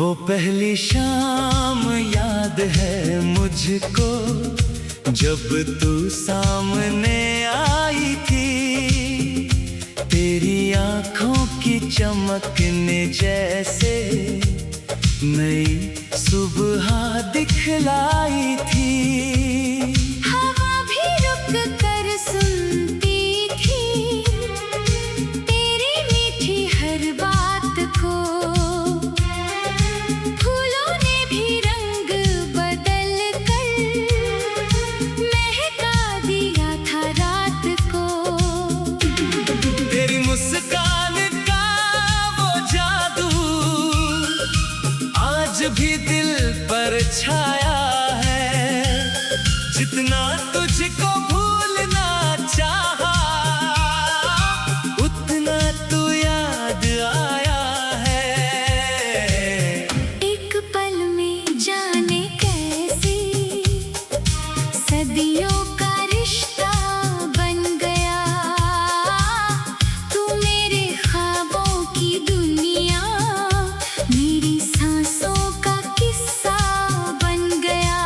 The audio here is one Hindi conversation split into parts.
वो पहली शाम याद है मुझको, जब तू सामने आई थी। तेरी आंखों की चमक ने जैसे नई सुबह दिखलाई थी। हवा भी रुक कर सुनती थी तेरी मीठी हर बात को। फूलों ने भी रंग बदल कर महका दिया था रात को। तेरी मुस्कान का वो जादू आज भी दिल पर छाया है। जितना तुझको भूलना चाहा, उतना तू याद आया है। एक पल में जाने कैसे सदियों का रिश्ता बन गया। तू मेरे ख्वाबों की दुनिया, मेरी सांसों का किस्सा बन गया।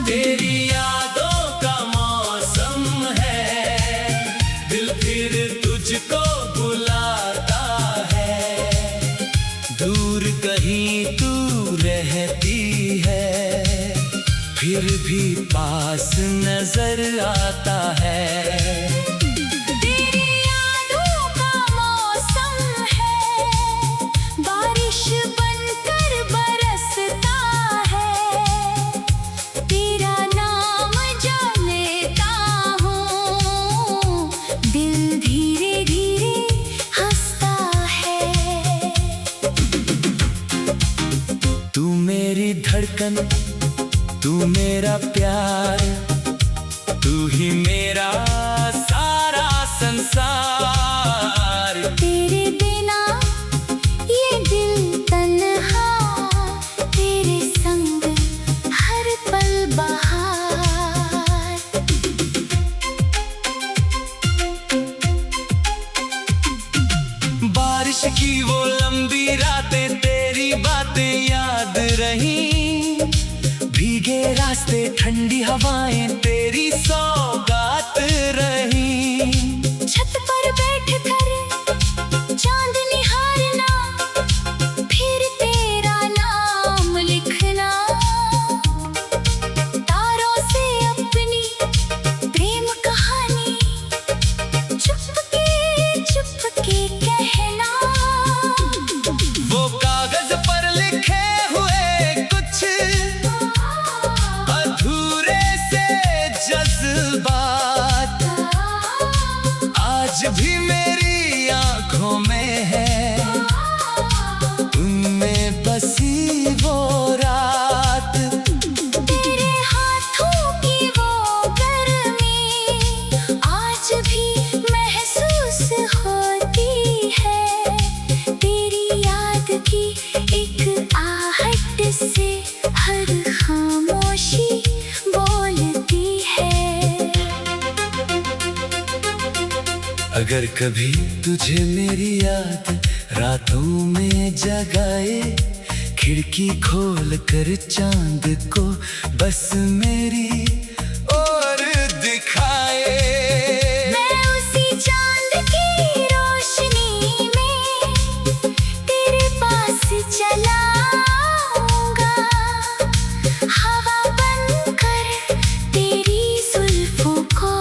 तेरी यादों का मौसम है, दिल फिर तुझको बुलाता है। दूर कहीं तू रहती है, फिर भी पास नजर आता है। तेरी यादों का मौसम है, बारिश बनकर बरसता है। तेरा नाम जो लेता हूँ, दिल धीरे धीरे हंसता है। तू मेरी धड़कन, तू मेरा प्यार, तू ही मेरा सारा संसार। तेरे बिना ये दिल तन्हा, तेरे संग हर पल बहार। बारिश की वो लंबी रातें, तेरी बातें याद रही। भीगे रास्ते, ठंडी हवाएं, तेरी सौगात रही। छत पर बैठकर चांद निहारना, फिर तेरा नाम लिखना। तारों से अपनी प्रेम कहानी चुपके कहना। वो कागज पर लिखे हुए कुछ अधूरे से जज्बात आज भी मेरी आंखों में है। उनमें बसी वो रात। तेरे हाथों की वो गर्मी आज भी महसूस होती है। तेरी याद की एक आहट से हर खामोशी बोलती है। अगर कभी तुझे मेरी याद रातों में जगाए, खिड़की खोल कर चांद को बस मेरी ओर दिखाए। मैं उसी चांद की रोशनी में तेरे पास चला आऊंगा। हवा बनकर तेरी जुल्फों को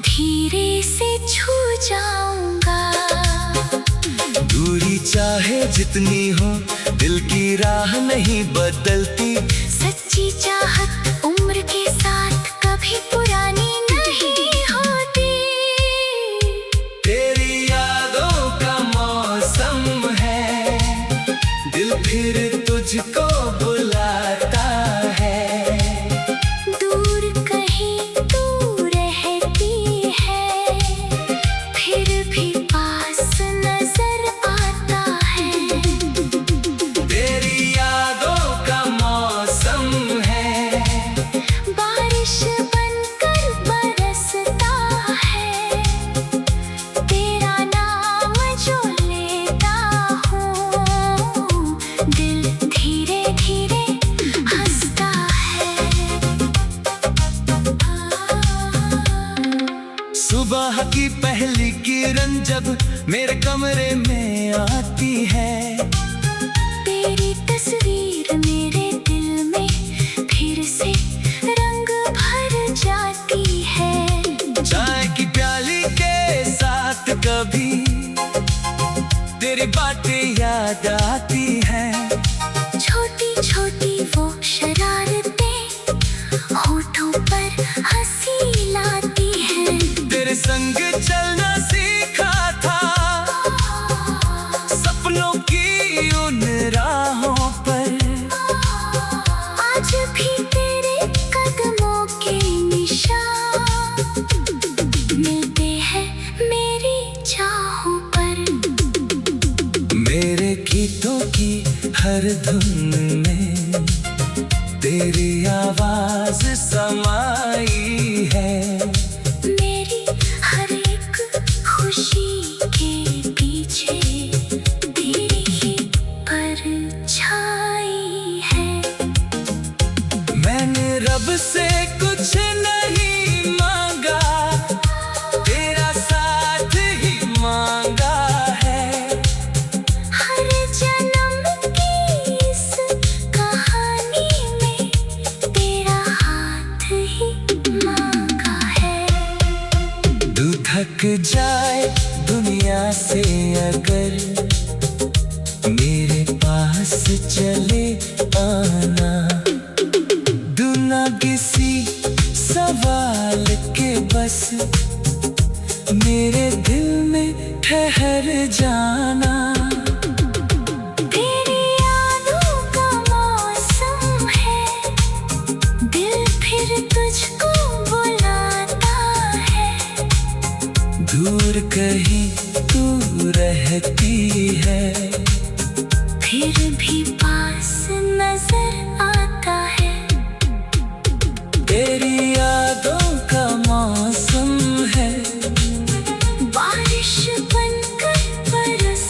धीरे से छू जाऊंगा। दूरी चाहे जितनी हो, दिल की राह नहीं बदलती। सच्ची चाहत उम्र के साथ कभी पुरानी नहीं होती। तेरी यादों का मौसम है, दिल फिर तुझको बुलाता है। दूर कहीं तू रहती है, फिर भी पास नजर आता है। तेरी यादों का मौसम है, बारिश बनकर बरसता है। तेरा नाम जो लेता हूँ, दिल जब मेरे कमरे में आती है। तेरी तस्वीर मेरे दिल में फिर से रंग भर जाती है। चाय की प्याली के साथ कभी तेरी बातें याद आती हैं। छोटी छोटी वो शरारतें होठों पर हंसी लाती हैं। तेरे संग चलना सीखा था सपनों की उन राहों पर। आज भी तेरे कदमों के निशान मिलते हैं मेरी चाहों पर। मेरे गीतों की हर धुन में तेरी आवाज समाई है। मेरी हर एक खुशी के पीछे तेरी ही परछाई है। मैंने रब से कुछ नहीं मांगा, तेरा साथ ही मांगा है। हर जन्म की इस कहानी में तेरा हाथ ही मांगा है। तू थक जाए दुनिया से अगर मेरे पास चले आना। दुना किसी सवाल के बस मेरे दिल में ठहर जाना। तेरी यादों का मौसम है, दिल फिर तुझको बुलाता है। दूर कहीं तू रहती है, फिर भी पास नजर आता है। तेरी यादों का मौसम है, बारिश बनकर बरस।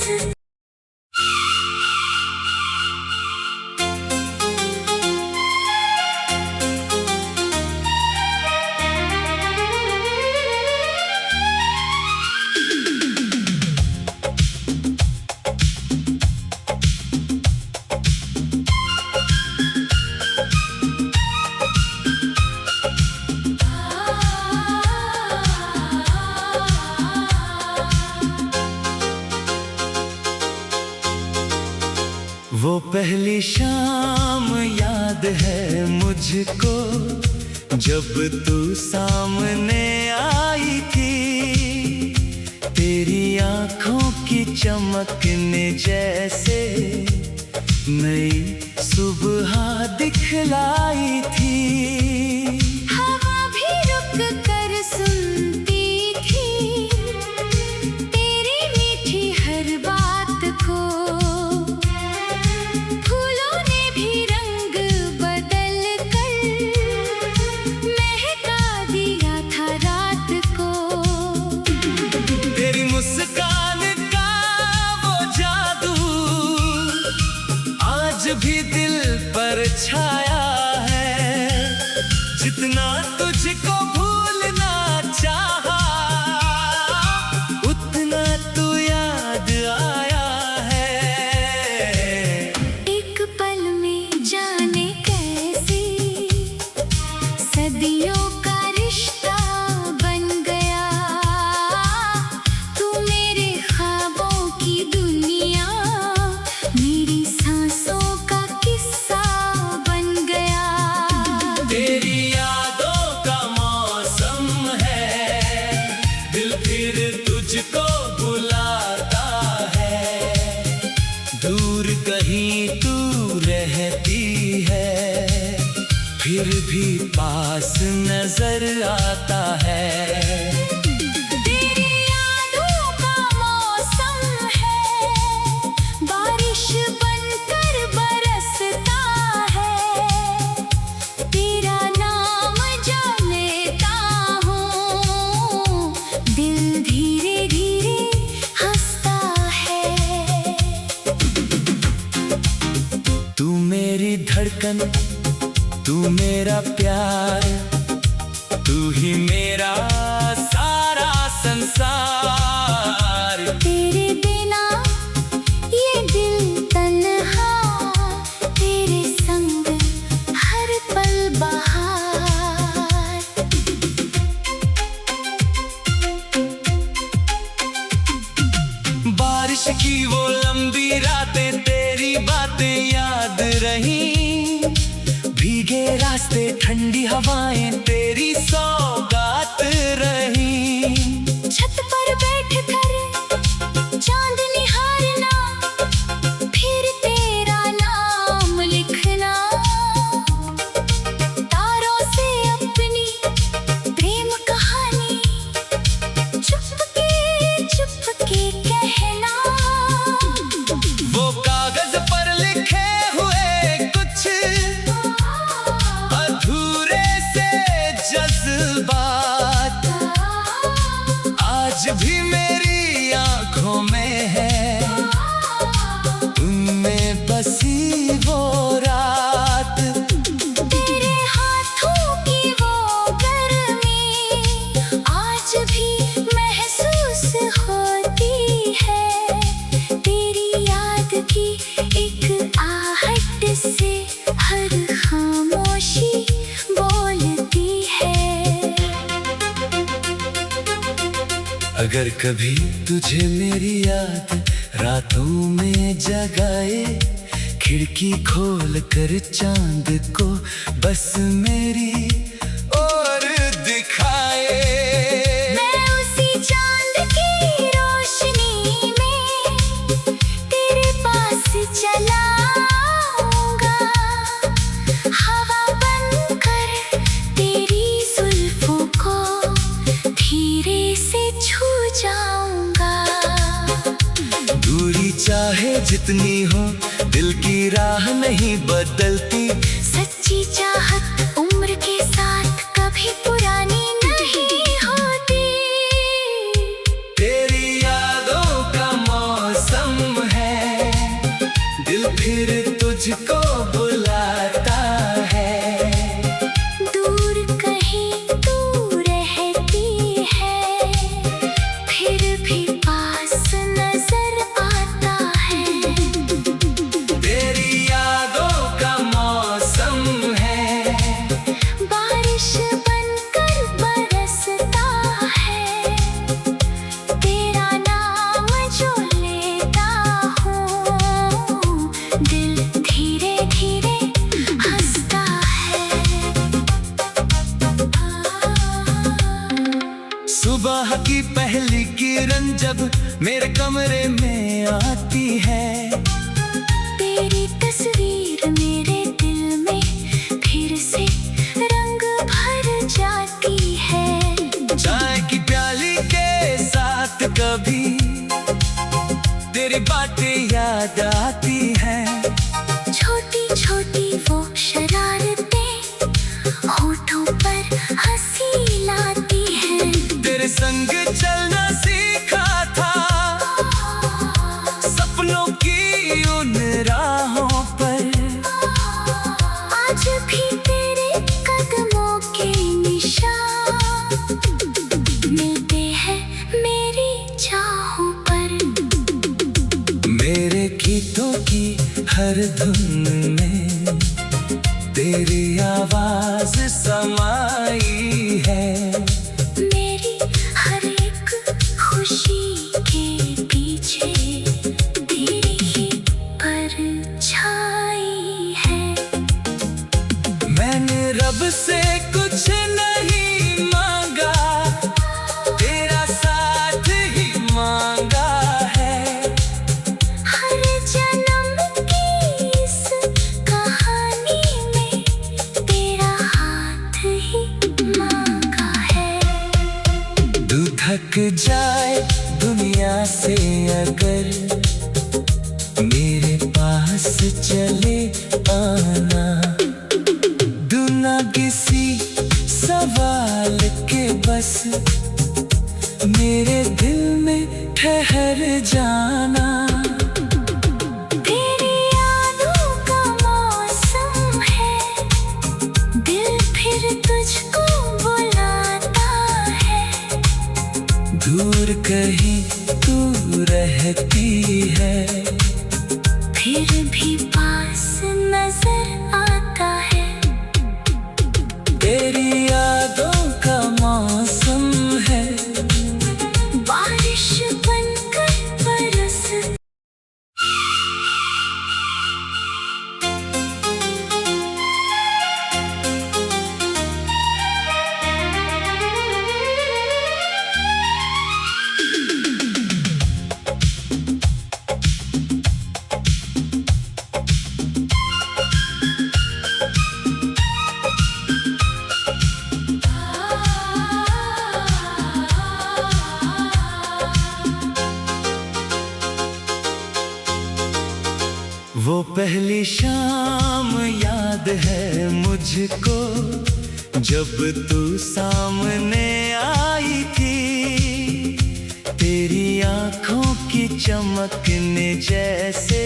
वो पहली शाम याद है मुझको जब तू सामने आई थी। तेरी आंखों की चमक ने जैसे नई सुबह दिखलाई थी। हवा भी रुक कर सुनती थी तेरी मीठी हर बात को। फूलों ने भी रंग बदल कर महका दिया था रात को। तेरी मुस्कान का वो जादू आज भी दिल पर छाया है। जितना तुझको भूलना चाहा उतना तू याद आया है। एक पल में जाने कैसे सदियों का रिश्ता बन गया। तू मेरे ख्वाबों की दुनिया, मेरी सांसों का किस्सा बन गया। तेरी यादों का मौसम है, दिल फिर तुझको बुलाता है। दूर कहीं तू रहती है, फिर भी पास नजर आता है। तेरी यादों का मौसम है, बारिश बनकर बरसता है। तेरा नाम जो लेता हूँ, दिल धीरे धीरे हंसता है। तू मेरी धड़कन, तू मेरा प्यार, तू ही मेरा सारा संसार। हवाएं तेरी सौगात रही। छत पर बैठ कर चांद निहारना, फिर तेरा नाम लिखना। तारों से अपनी प्रेम कहानी चुपके कहना। वो कागज पर लिखे हुए कुछ अधूरे से जज्बात आज भी मेरी आंखों में है, उनमें बसी वो रात। तेरे हाथों की वो गर्मी आज भी महसूस होती है। तेरी याद की एक आहट से हर खामोशी बोलती है। अगर कभी तुझे मेरी याद रातों में जगाए, खिड़की खोल कर चांद को बस मेरी ओर दिखाए। मैं उसी चांद की रोशनी में तेरे पास चला आऊंगा। हवा बनकर तेरी जुल्फों को धीरे से छू जाऊंगा। दूरी चाहे जितनी हो, दिल की राह नहीं बदलती। सच्ची चाहत उम्र के साथ कभी पुरानी नहीं होती। तेरी यादों का मौसम है, दिल फिर तुझको बुलाता है। दूर कहीं तू रहती है, फिर भी पास नजर आता है। तेरी यादों का मौसम है, बारिश बनकर बरसता है। तेरा नाम जो लेता हूँ, दिल धीरे धीरे हंसता है। सुबह की पहली किरण जब मेरे कमरे में आती है, तेरी तस्वीर मेरे दिल में फिर से रंग भर जाती है। चाय की प्याली के साथ कभी तेरी बातें याद आती हैं। छोटी छोटी वो शरारतें होठों पर हंसी लाती हैं। तेरे संग चलना सीखा था, सपनों की उन राहों पर। आज भी तेरे कदमों के निशान मिलते हैं मेरी चाहों पर। मेरे गीतों की हर धुन में तेरी आवाज समाई है। मेरी हर एक खुशी के पीछे तेरी ही परछाई है। मैंने रब से कुछ नहीं मांगा, तेरा साथ ही मांगा है। हर जन्म की इस कहानी में तेरा हाथ ही मांगा है। तू थक जाए दुनिया से अगर मेरे पास चले आना। बिना किसी सवाल के बस मेरे दिल में ठहर जाना। तेरी यादों का मौसम है, दिल फिर तुझको बुलाता है। दूर कहीं तू रहती है, फिर भी पास नजर आता है। तेरी यादों का मौसम है, बारिश बनकर बरसती। वो पहली शाम याद है मुझको, जब तू सामने आई थी। तेरी आंखों की चमक ने जैसे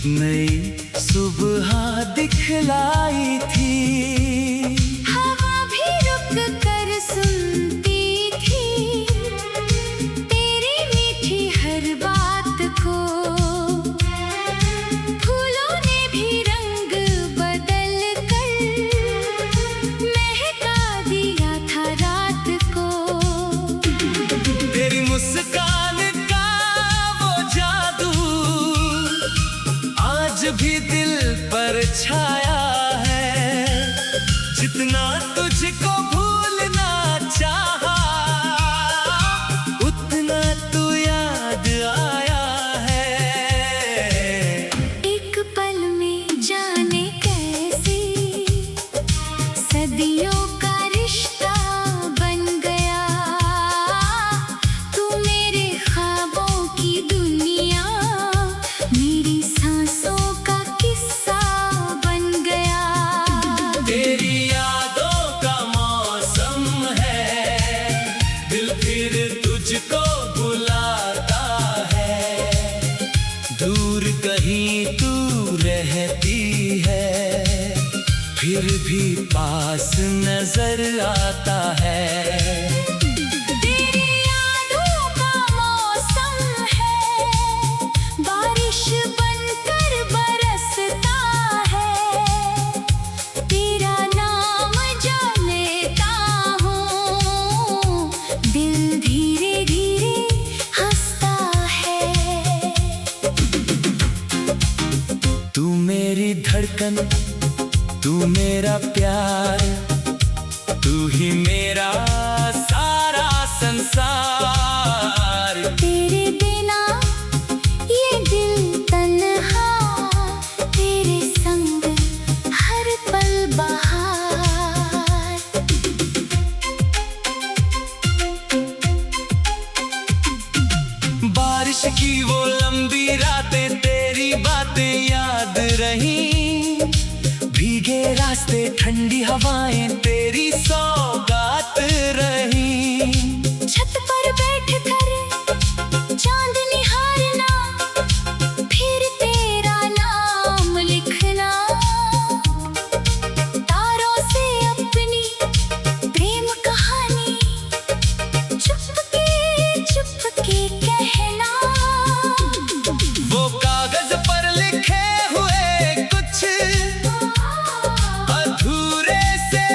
नई सुबह दिखलाई थी। हवा भी रुक कर सुनती थी तेरी मीठी हर बात को। फूलों ने भी रंग बदल कर महका दिया था रात को। तेरी मुस्कान का वो जादू आज भी दिल पर छाया है। जितना तुझको भूलना चाहा, उतना तू याद आया है। एक पल में जाने कैसे सदियों का रिश्ता बन गया। तू मेरे ख्वाबों की दुनिया, मेरी सांसों का किस्सा बन गया। तेरी यादों का मौसम है, दिल फिर तुझको बुलाता है। दूर कहीं तू रहती है, फिर भी पास नजर आता है। तेरी यादों का मौसम है, बारिश बनकर बरसता है। तेरा नाम जो लेता हूँ, दिल धीरे धीरे हंसता है। तू मेरी धड़कन, तू मेरा प्यार, तू ही मेरा सारा संसार। तेरे बिना ये दिल तन्हा, तेरे संग हर पल बहार। बारिश की वो लंबी रातें, तेरी बातें याद रही। भीगे रास्ते, ठंडी हवाएं, तेरी सौगात रही। छत पर बैठ कर चांद निहारना, फिर तेरा नाम लिखना। तारों से अपनी प्रेम कहानी चुपके कहना। वो कागज पर लिखे हुए कुछ अधूरे से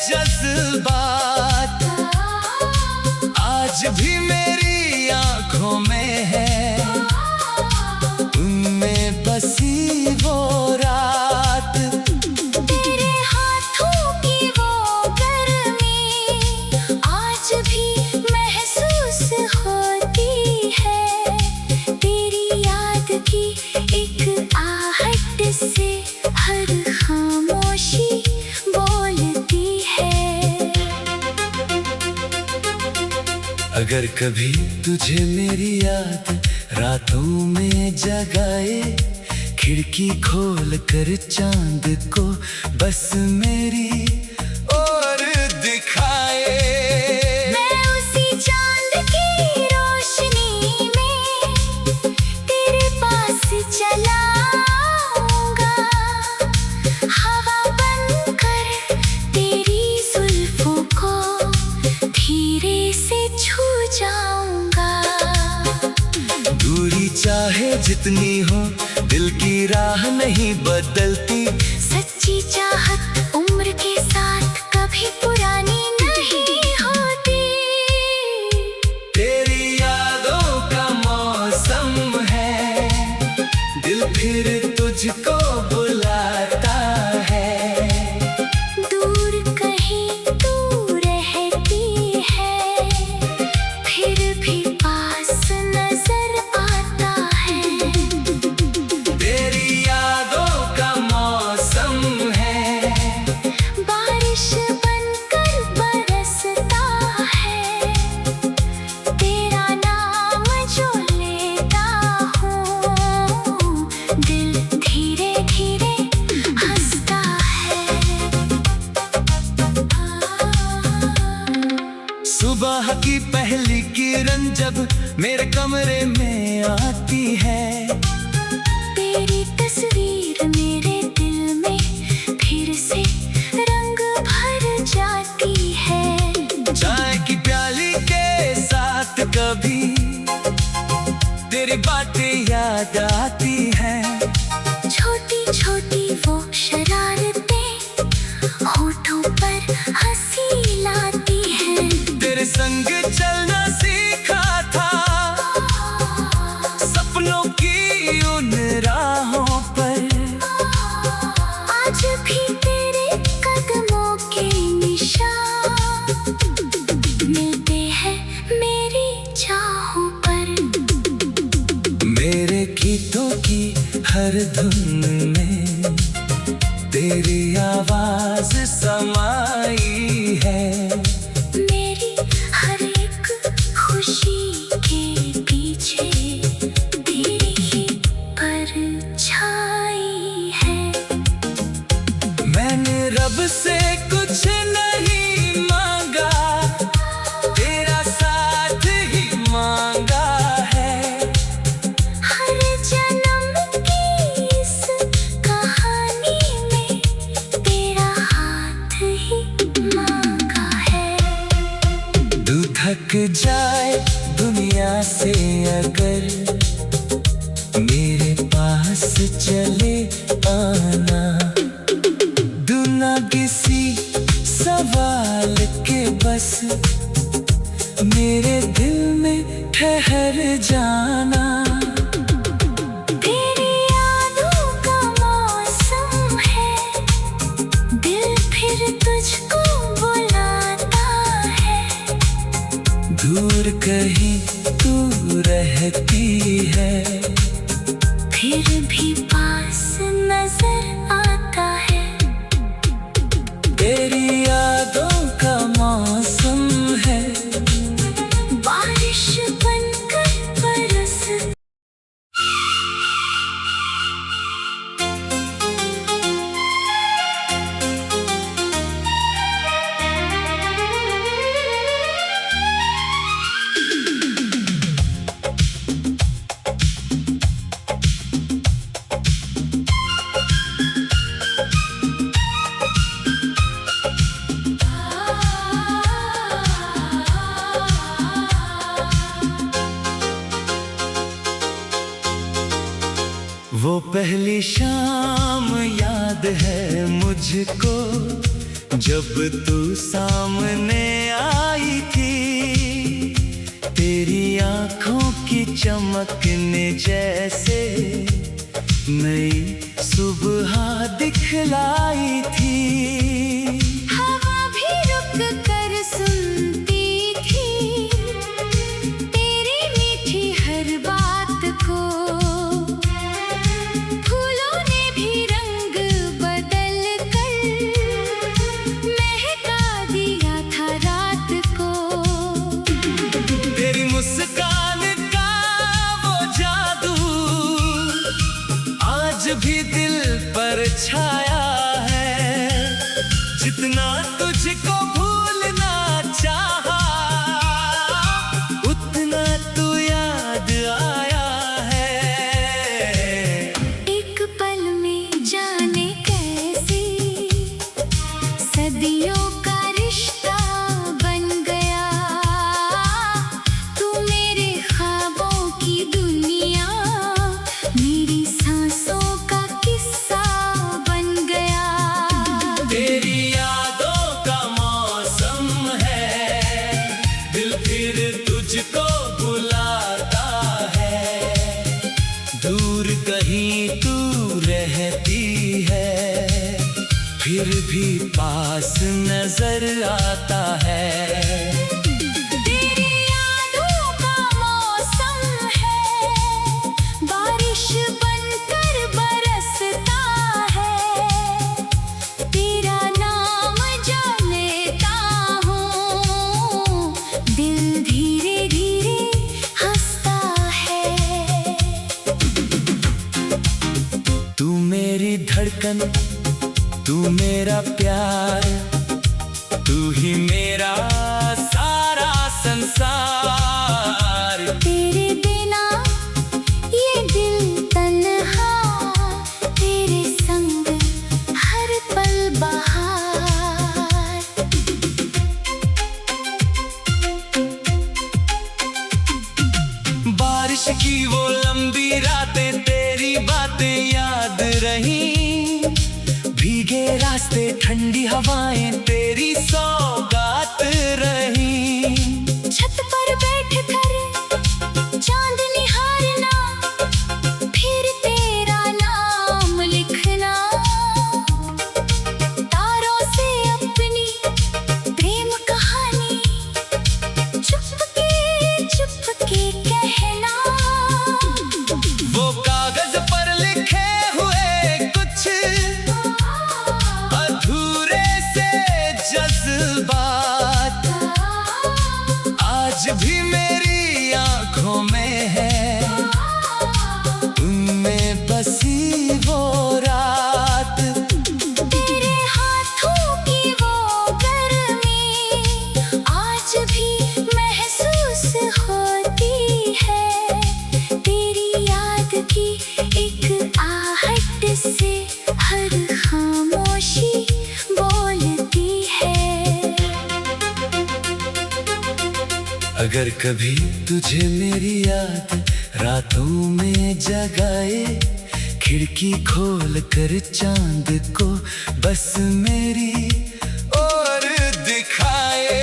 जज्बात आज भी मेरी आंखों में है, उनमें बसी वो रात। तेरे हाथों की वो गर्मी आज भी महसूस होती है। तेरी याद की एक आहट से हर खामोशी बोलती है। अगर कभी तुझे मेरी याद रातों में जगाए, खिड़की खोल कर चांद को बस मेरी ओर दिखाए। मैं उसी चांद की रोशनी में तेरे पास चला आऊंगा। हवा बनकर तेरी जुल्फों को धीरे से छू जाऊंगा। दूरी चाहे जितनी हो, दिल की राह नहीं बदलती। सच्ची चाहत उम्र के साथ कभी पुरानी नहीं होती। तेरी यादों का मौसम है, दिल फिर तुझको बुलाता है। दूर कहीं तू रहती है, फिर भी पास नजर आता है। तेरी यादों का मौसम है, बारिश बनकर बरसता है। तेरा नाम जो लेता हूँ, दिल पहली किरण जब मेरे कमरे में आती है, तेरी तस्वीर मेरे दिल में फिर से रंग भर जाती है। चाय की प्याली के साथ कभी तेरी बातें याद आती हैं। छोटी छोटी वो शरारतें होठों पर हंसी लाती हैं। तेरे संग चलना सीखा था सपनों की उन राहों पर। आज भी तेरे कदमों के निशान मिलते हैं मेरी चाहों पर। मेरे गीतों की हर धुन में तेरी आवाज समाई है। मेरी हर एक खुशी के पीछे तेरी ही परछाई है। मैंने रब से कुछ नहीं मांगा, तेरा साथ ही मांगा है। हर जन्म की इस कहानी में तेरा हाथ ही मांगा है। तू थक जाए दुनिया से अगर मेरे पास चले आना। बिना किसी सवाल के बस मेरे दिल में ठहर जाना। तेरी यादों का मौसम है, दिल फिर तुझको बुलाता है। दूर कहीं तू रहती है, फिर भी पास नजर आता है। तेरी यादों का मौसम है, बारिश बनकर बरस। वो पहली शाम याद है मुझको, जब तू सामने आई थी। तेरी आंखों की चमकने जैसे नई सुबह दिखलाई थी। हवा भी रुक कर सुनती थी तेरी मीठी हर बात को। फूलों ने भी रंग बदल कर महका दिया था रात को। तेरी मुस्कान का वो जादू आज भी दिल पर छाया है। जितना तुझको भूलना चाहा, उतना तू याद आया है। एक पल में जाने कैसे सदियों का रिश्ता बन गया। तू मेरे ख्वाबों की दुनिया, मेरी सांसों का किस्सा बन गया। तेरी यादों का मौसम है, दिल फिर तुझको बुलाता है। दूर कहीं तू रहती है, फिर भी पास नजर आता है। तेरी यादों का मौसम है, बारिश बनकर बरसता है। तेरा नाम जो लेता हूँ, दिल धीरे धीरे हंसता है। तू मेरी धड़कन, तू मेरा प्यार, तू ही मेरा सारा संसार। तेरे बिना ये दिल तन्हा, तेरे संग हर पल बहार। बारिश की वो लंबी रातें तेरी बातें याद रही, भीगे रास्ते ठंडी हवाएं तेरी सौगात रही। छत पर बैठ कर चांद निहारना, फिर तेरा नाम लिखना, तारों से अपनी प्रेम कहानी चुपके कहना। वो कागज पर लिखे हुए कुछ अधूरे से जज्बात आज भी मेरी आंखों में है, उनमें बसी वो रात। तेरे हाथों की वो गर्मी आज भी महसूस होती है, तेरी याद की एक आहट से हर खामोशी बोलती है। अगर कभी तुझे मेरी याद रातों में जगाए, खिड़की खोल कर चांद को बस मेरी ओर दिखाए।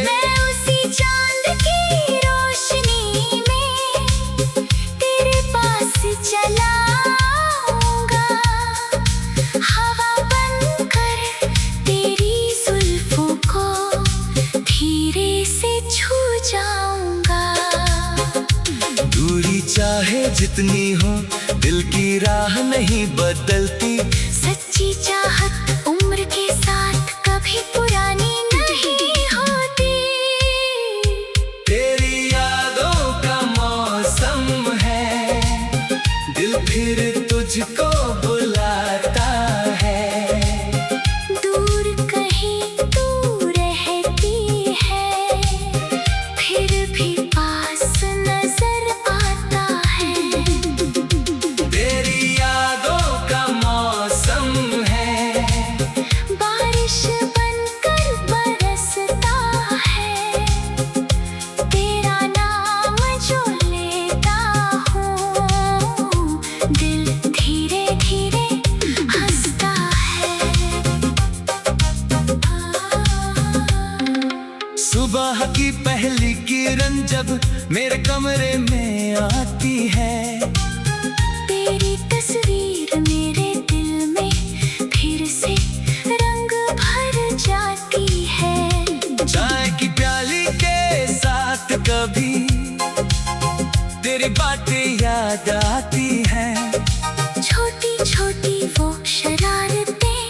मैं उसी चांद की रोशनी में तेरे पास चला आऊंगा, हवा बनकर तेरी जुल्फों को धीरे से छू जाऊंगा। दूरी चाहे जितनी हो दिल की राह नहीं बदलती, सच्ची चाहत उम्र के साथ कभी पुरानी नहीं होती। तेरी यादों का मौसम है, दिल फिर तुझको बुलाता है। दूर कहीं तू रहती है, फिर भी पास नजर आता है। तेरी यादों का मौसम है, बारिश बनकर बरसता है, तेरा नाम जो लेता हूँ, दिल धीरे धीरे हंसता है। सुबह की पहली किरण जब मेरे कमरे में आती है, तेरी तस्वीर मेरे दिल में फिर से रंग भर जाती है। चाय की प्याली के साथ कभी तेरी बातें याद आती हैं। छोटी छोटी वो शरारतें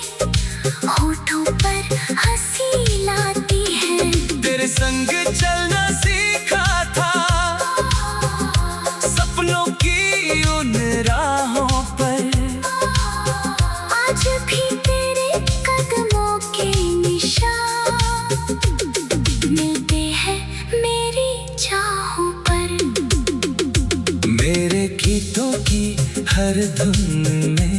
होठों पर हंसी लाती हैं। तेरे संग चलना सीखा था सपनों की उन राहों पर, आज भी तेरे कदमों के निशान मिलते हैं मेरी चाहों पर। मेरे गीतों की हर धुन में